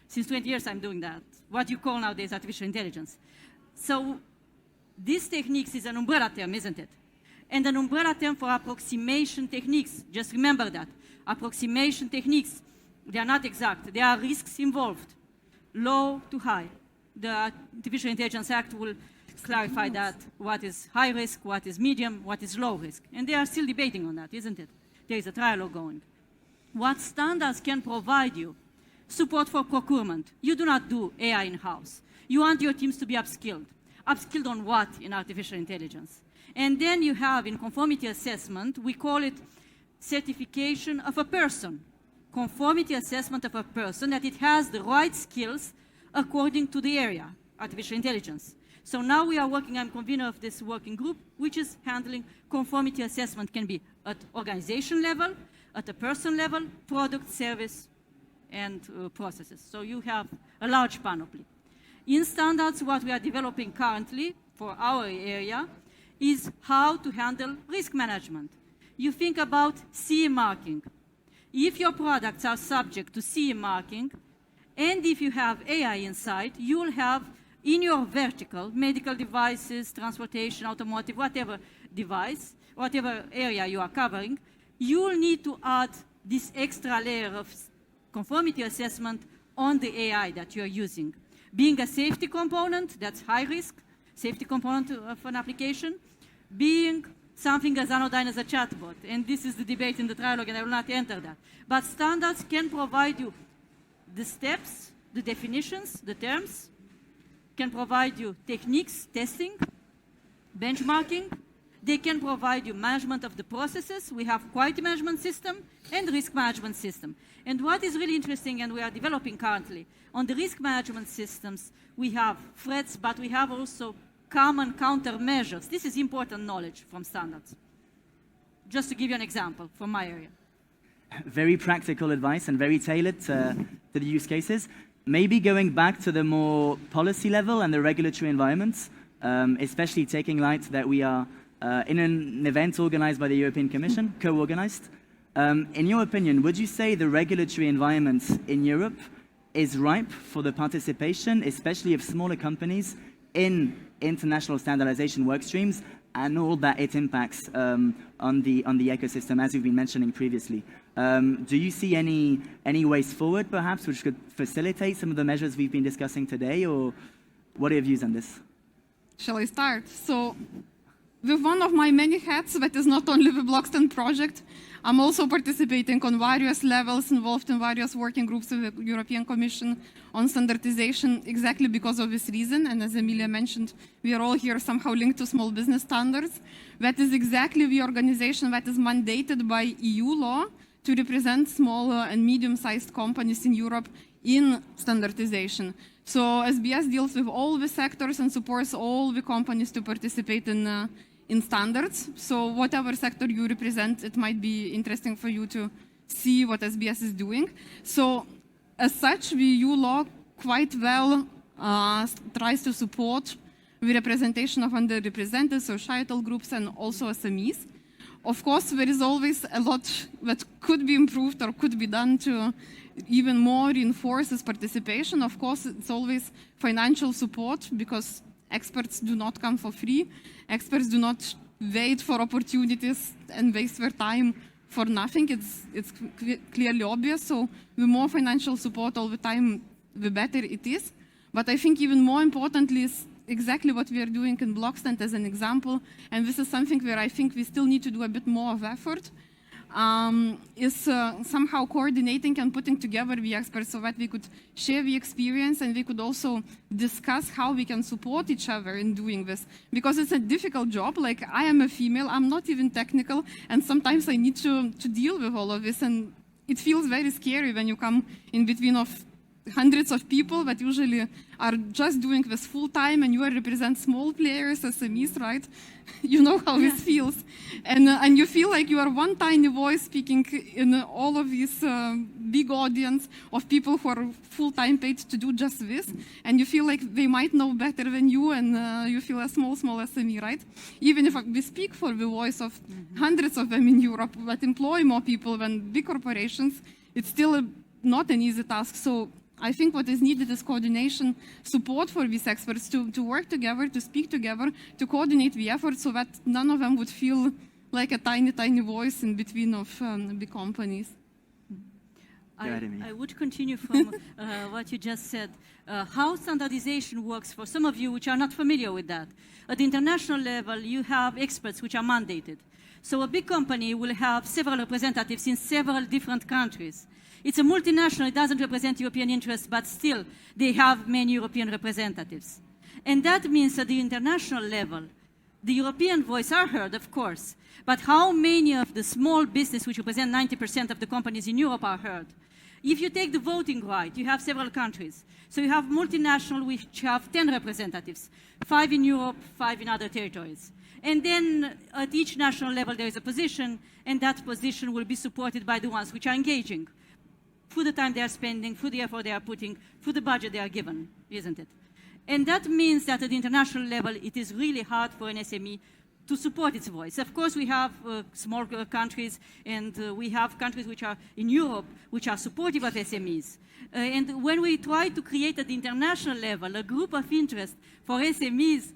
Since 20 years I'm doing that. What you call nowadays artificial intelligence. So these techniques is an umbrella term, isn't it? And an umbrella term for approximation techniques. Just remember that. Approximation techniques, they are not exact. There are risks involved, low to high. The Artificial Intelligence Act will clarify that, what is high risk, what is medium, what is low risk. And they are still debating on that, isn't it? There is a trial going. What standards can provide you? Support for procurement. You do not do AI in-house. You want your teams to be upskilled. Upskilled on what in artificial intelligence? And then you have in conformity assessment, we call it certification of a person. Conformity assessment of a person, that it has the right skills according to the area, artificial intelligence. So now we are working, I'm convener of this working group, which is handling conformity assessment. Can be at organization level, at a person level, product, service, and processes. So you have a large panoply. In standards, what we are developing currently for our area is how to handle risk management. You think about CE marking. If your products are subject to CE marking, and if you have AI inside, you will have in your vertical, medical devices, transportation, automotive, whatever device, whatever area you are covering, you will need to add this extra layer of conformity assessment on the AI that you are using. Being a safety component, that's high risk, safety component of an application, being something as anodyne as a chatbot. And this is the debate in the trilogue, and I will not enter that. But standards can provide you the steps, the definitions, the terms, can provide you techniques, testing, benchmarking. They can provide you management of the processes. We have quality management system and risk management system. And what is really interesting, and we are developing currently, on the risk management systems, we have threats, but we have also common countermeasures. This is important knowledge from standards. Just to give you an example from my area. Very practical advice and very tailored to the use cases. Maybe going back to the more policy level and the regulatory environments, especially taking light that we are in an event organized by the European Commission, co-organized. In your opinion, would you say the regulatory environment in Europe is ripe for the participation, especially of smaller companies, in international standardization work streams and all that it impacts on the ecosystem, as you've been mentioning previously? Do you see any ways forward, perhaps, which could facilitate some of the measures we've been discussing today, or what are your views on this? Shall I start? So with one of my many hats, that is not only the Blockstand project, I'm also participating on various levels, involved in various working groups with the European Commission on standardization, exactly because of this reason. And as Emilia mentioned, we are all here somehow linked to small business standards. That is exactly the organization that is mandated by EU law to represent small and medium-sized companies in Europe in standardization. So SBS deals with all the sectors and supports all the companies to participate in standards. So whatever sector you represent, it might be interesting for you to see what SBS is doing. So as such, the EU law quite well tries to support the representation of underrepresented societal groups and also SMEs. Of course, there is always a lot that could be improved or could be done to even more reinforce this participation. Of course, it's always financial support, because experts do not come for free. Experts do not wait for opportunities and waste their time for nothing. It's clearly obvious. So the more financial support all the time, the better it is. But I think even more importantly is exactly what we are doing in Blockstand as an example. And this is something where I think we still need to do a bit more of effort. Is somehow coordinating and putting together the experts so that we could share the experience and we could also discuss how we can support each other in doing this. Because it's a difficult job. Like, I am a female, I'm not even technical, and sometimes I need to deal with all of this. And it feels very scary when you come in between of hundreds of people that usually are just doing this full time, and you represent small players, SMEs, right? You know how this feels. And you feel like you are one tiny voice speaking in all of this big audience of people who are full-time paid to do just this. And you feel like they might know better than you, and you feel a small SME, right? Even if we speak for the voice of hundreds of them in Europe that employ more people than big corporations, it's still not an easy task. So I think what is needed is coordination, support for these experts to work together, to speak together, to coordinate the effort so that none of them would feel like a tiny voice in between of big companies. I would continue from what you just said. How standardization works for some of you which are not familiar with that. At the international level, you have experts which are mandated. So a big company will have several representatives in several different countries. It's a multinational, it doesn't represent European interests, but still they have many European representatives. And that means at the international level, the European voice are heard, of course, but how many of the small business, which represent 90% of the companies in Europe, are heard? If you take the voting right, you have several countries. So you have multinational which have 10 representatives, 5 in Europe, 5 in other territories. And then at each national level there is a position, and that position will be supported by the ones which are engaging, through the time they are spending, through the effort they are putting, through the budget they are given, isn't it? And that means that at the international level, it is really hard for an SME to support its voice. Of course, we have small countries, and we have countries which are in Europe, which are supportive of SMEs. And when we try to create at the international level a group of interest for SMEs,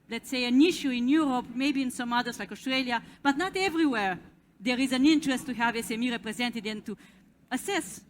let's say, an issue in Europe, maybe in some others like Australia, but not everywhere. There is an interest to have SME represented and to assess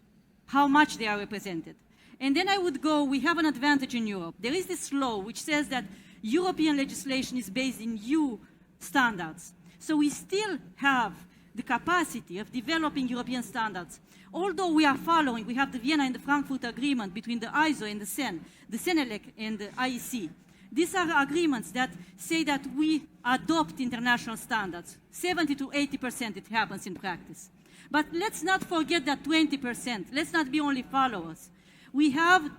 how much they are represented. And then I would go, we have an advantage in Europe. There is this law which says that European legislation is based in EU standards. So we still have the capacity of developing European standards. Although we are following, we have the Vienna and the Frankfurt Agreement between the ISO and the CEN, the CENELEC and the IEC. These are agreements that say that we adopt international standards. 70 to 80% it happens in practice. But let's not forget that 20%. Let's not be only followers. We have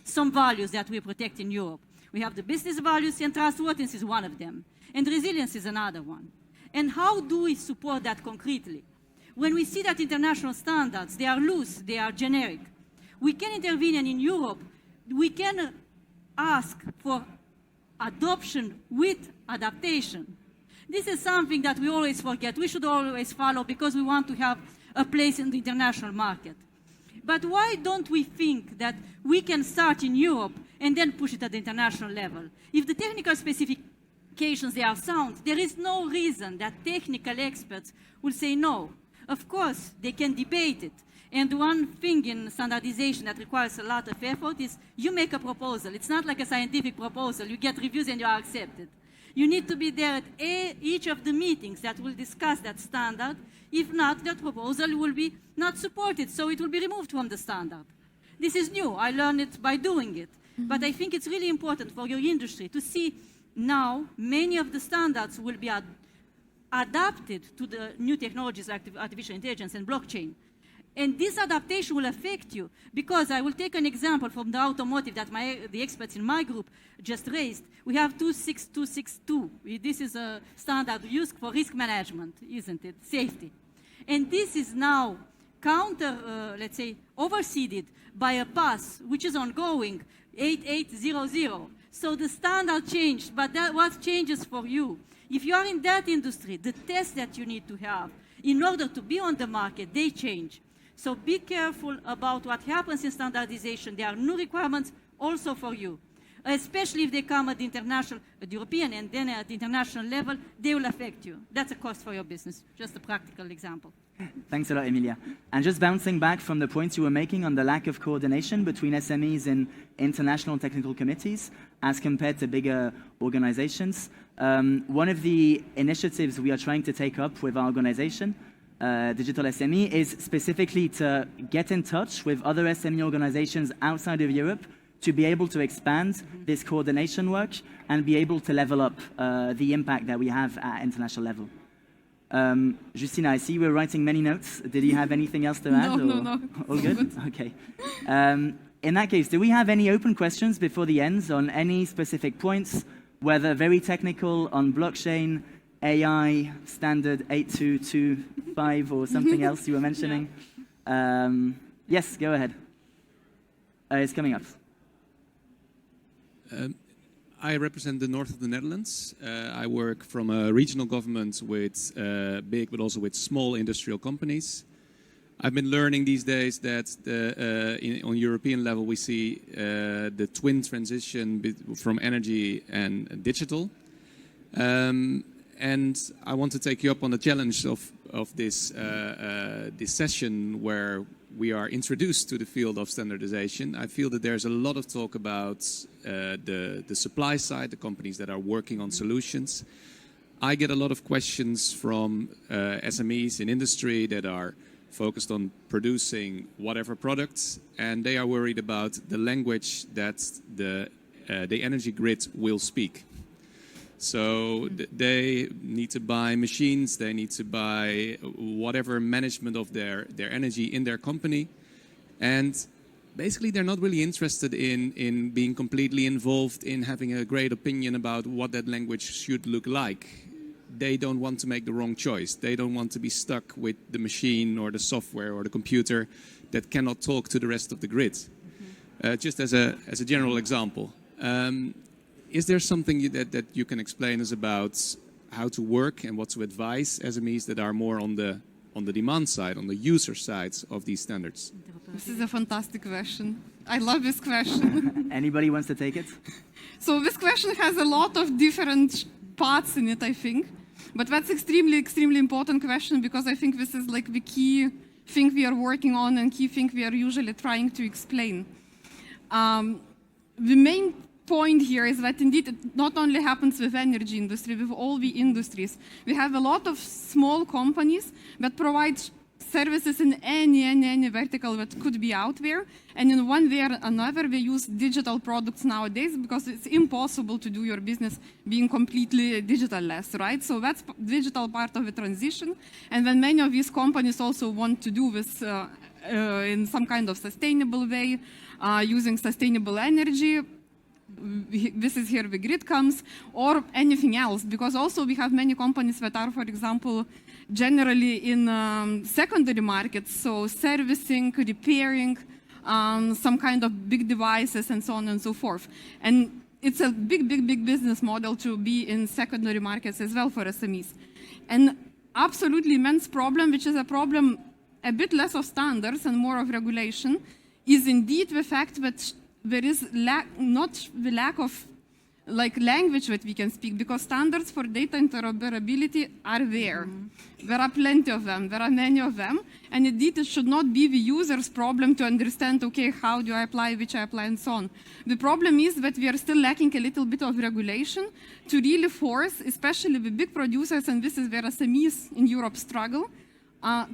some values that we protect in Europe. We have the business values, and trustworthiness is one of them. And resilience is another one. And how do we support that concretely? When we see that international standards, they are loose, they are generic, we can intervene, and in Europe, we can ask for adoption with adaptation. This is something that we always forget. We should always follow because we want to have a place in the international market. But why don't we think that we can start in Europe and then push it at the international level? If the technical specifications, they are sound, there is no reason that technical experts will say no. Of course, they can debate it. And one thing in standardization that requires a lot of effort is you make a proposal. It's not like a scientific proposal. You get reviews and you are accepted. You need to be there at each of the meetings that will discuss that standard. If not, that proposal will be not supported, so it will be removed from the standard. This is new. I learned it by doing it. But I think it's really important for your industry to see now many of the standards will be adapted to the new technologies like artificial intelligence and blockchain. And this adaptation will affect you, because I will take an example from the automotive that the experts in my group just raised. We have 26262. This is a standard used for risk management, isn't it? Safety. And this is now let's say, overseeded by a pass, which is ongoing, 8800. So the standard changed, but what changes for you? If you are in that industry, the tests that you need to have in order to be on the market, they change. So be careful about what happens in standardization. There are new requirements also for you, especially if they come at the European and then at the international level, they will affect you. That's a cost for your business, just a practical example. Thanks a lot, Emilia. And just bouncing back from the points you were making on the lack of coordination between SMEs and international technical committees as compared to bigger organizations, one of the initiatives we are trying to take up with our organization, Digital SME, is specifically to get in touch with other SME organizations outside of Europe to be able to expand this coordination work and be able to level up the impact that we have at international level. Justina, I see you were writing many notes. Did you have anything else to add? No. All good? Okay. In that case, do we have any open questions before the end on any specific points, whether very technical on blockchain, AI, standard 8225, or something else you were mentioning? Yeah. Yes, go ahead. It's coming up. I represent the north of the Netherlands. I work from a regional government with big but also with small industrial companies. I've been learning these days that on European level we see the twin transition from energy and digital. And I want to take you up on the challenge of this session where we are introduced to the field of standardization. I feel that there's a lot of talk about the supply side, the companies that are working on solutions. I get a lot of questions from SMEs in industry that are focused on producing whatever products, and they are worried about the language that the energy grid will speak. So they need to buy machines, they need to buy whatever management of their energy in their company. And basically they're not really interested in being completely involved in having a great opinion about what that language should look like. They don't want to make the wrong choice. They don't want to be stuck with the machine or the software or the computer that cannot talk to the rest of the grid. Just as a general example. Is there something that you can explain us about how to work and what to advise SMEs that are more on the demand side, on the user side of these standards? This is a fantastic question. I love this question. Anybody wants to take it? So this question has a lot of different parts in it, I think. But that's extremely, extremely important question, because I think this is like the key thing we are working on and key thing we are usually trying to explain. The main point here is that indeed it not only happens with energy industry, with all the industries. We have a lot of small companies that provide services in any vertical that could be out there. And in one way or another, they use digital products nowadays because it's impossible to do your business being completely digital-less, right? So that's digital part of the transition. And then many of these companies also want to do this in some kind of sustainable way, using sustainable energy. This is here the grid comes, or anything else, because also we have many companies that are, for example, generally in secondary markets, so servicing, repairing some kind of big devices and so on and so forth. And it's a big business model to be in secondary markets as well for SMEs. And absolutely immense problem, which is a problem a bit less of standards and more of regulation, is indeed the fact that there is not the lack of like language that we can speak, because standards for data interoperability are there. There are plenty of them, there are many of them, and indeed it should not be the user's problem to understand, okay, how do I apply, which I apply, and so on. The problem is that we are still lacking a little bit of regulation to really force, especially the big producers, and this is where SMEs in Europe struggle,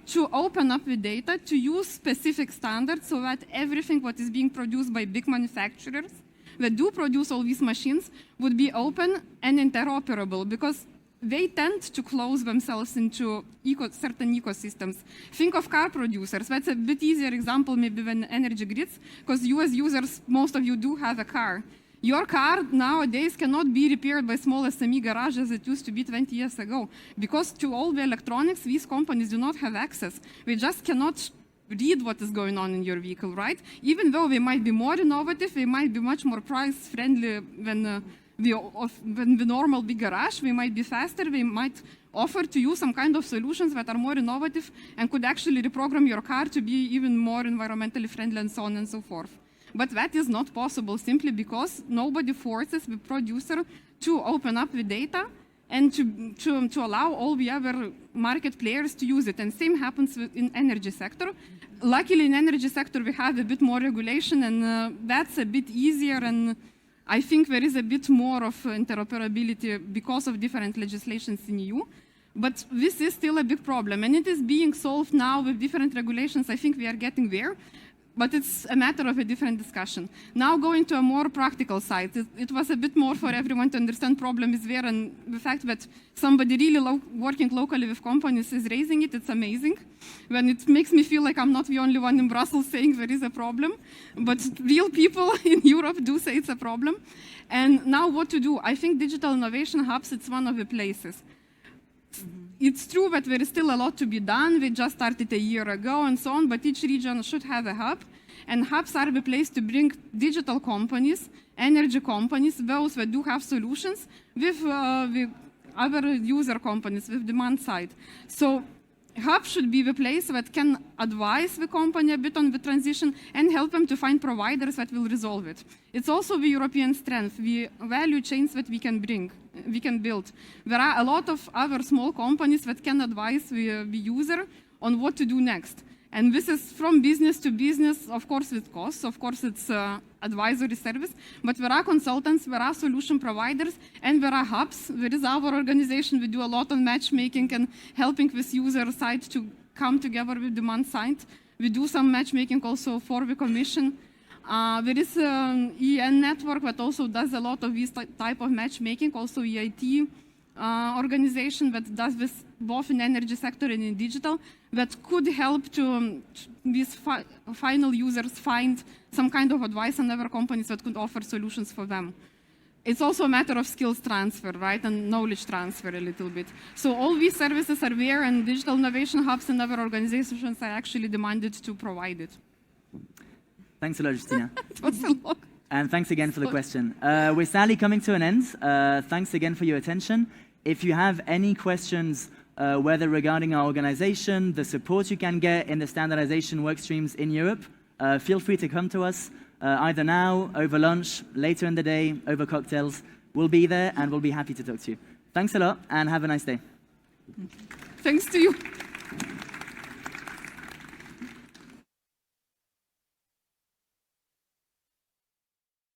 to open up the data, to use specific standards so that everything what is being produced by big manufacturers that do produce all these machines would be open and interoperable, because they tend to close themselves into certain ecosystems. Think of car producers. That's a bit easier example maybe than energy grids, because you as users, most of you do have a car. Your car nowadays cannot be repaired by small SME garage as it used to be 20 years ago, because to all the electronics, these companies do not have access. They just cannot read what is going on in your vehicle, right? Even though they might be more innovative, they might be much more price-friendly than the normal big garage. They might be faster, they might offer to you some kind of solutions that are more innovative and could actually reprogram your car to be even more environmentally friendly and so on and so forth. But that is not possible simply because nobody forces the producer to open up the data and to allow all the other market players to use it. And same happens in energy sector. Luckily, in energy sector, we have a bit more regulation, and that's a bit easier. And I think there is a bit more of interoperability because of different legislations in EU. But this is still a big problem, and it is being solved now with different regulations. I think we are getting there. But it's a matter of a different discussion. Now going to a more practical side, it was a bit more for everyone to understand problem is there, and the fact that somebody really working locally with companies is raising it, it's amazing. When it makes me feel like I'm not the only one in Brussels saying there is a problem, but real people in Europe do say it's a problem. And now what to do? I think digital innovation hubs, it's one of the places. It's true that there is still a lot to be done. We just started a year ago and so on, but each region should have a hub. And hubs are the place to bring digital companies, energy companies, those that do have solutions, with other user companies, with demand side. So hub should be the place that can advise the company a bit on the transition and help them to find providers that will resolve it. It's also the European strength, the value chains that we can bring, we can build. There are a lot of other small companies that can advise the user on what to do next. And this is from business to business, of course with costs, of course it's advisory service, but there are consultants, there are solution providers, and there are hubs. There is our organization, we do a lot on matchmaking and helping this user side to come together with demand side. We do some matchmaking also for the commission. There is an EN network that also does a lot of this type of matchmaking, also EIT organization that does this both in energy sector and in digital, that could help to these final users find some kind of advice and other companies that could offer solutions for them. It's also a matter of skills transfer, right, and knowledge transfer a little bit. So all these services are there, and digital innovation hubs and other organizations are actually demanded to provide it. Thanks a lot, Justina. It was a lot. And thanks again for the question. We're sadly coming to an end. Thanks again for your attention. If you have any questions, whether regarding our organization, the support you can get in the standardization work streams in Europe, feel free to come to us either now, over lunch, later in the day, over cocktails. We'll be there and we'll be happy to talk to you. Thanks a lot and have a nice day. Thanks to you.